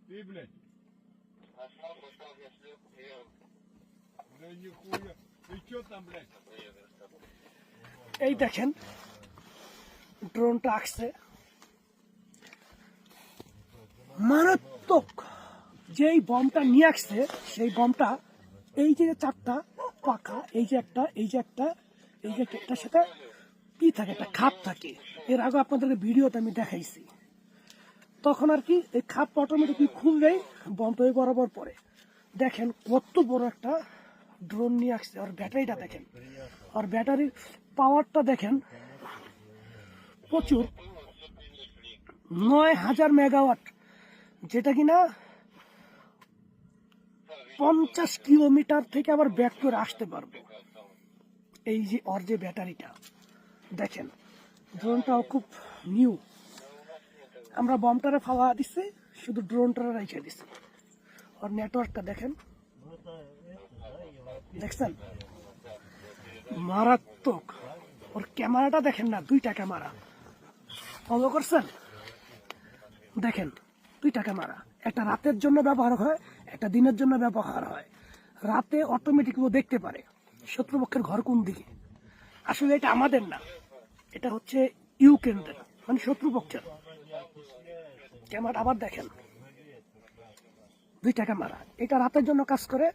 Ты, блядь. Да нихуя. Ты чё там, блядь? এই দেখেন ড্রোনটা আসছে, মারাত্মক। যেই বমটা নিয়ে আসছে সেই বমটা, এই যে চারটা পাখা, এই যে একটা, এই যে একটা, এই যে একটার সাথে কি থাকে, একটা খাপ থাকে। এর আগে আপনাদেরকে ভিডিওতে আমি দেখাইছি। তখন আর কি এই খাপটা অটোমেটিকলি খুললেই বমটা ওই বরাবর পড়ে। দেখেন কত বড় একটা ড্রোন নিয়ে আসছে। আর ব্যাটারিটা দেখেন, আর ব্যাটারির পাওয়ারটা দেখেন, প্রচুর, ৯,০০০ মেগাওয়াট, যেটা কিনা 50 কিলোমিটার থেকে আবার ব্যাক করে আসতে পারবে। এই যে ওর যে ব্যাটারিটা দেখেন, ড্রোনটাও খুব নিউ। আমরা বমটারে ফাওয়া দিচ্ছি, শুধু ড্রোনটারে রেখে দিচ্ছি। ওর নেটওয়ার্কটা দেখেন, দেখছেন, মারাত্মক। ওর ক্যামেরাটা দেখেন না, দুইটা ক্যামেরা ফলো করছেন, দেখেন দুইটা ক্যামেরা। একটা রাতের জন্য ব্যবহার হয়, একটা দিনের জন্য ব্যবহার হয়। রাতে অটোমেটিক ও দেখতে পারে শত্রুপক্ষের ঘর কোন দিকে। আসলে এটা আমাদের না, এটা হচ্ছে ইউক্রেনদের, মানে শত্রুপক্ষের ক্যামেরা। আবার দেখেন দুইটা ক্যামেরা, এটা রাতের জন্য কাজ করে,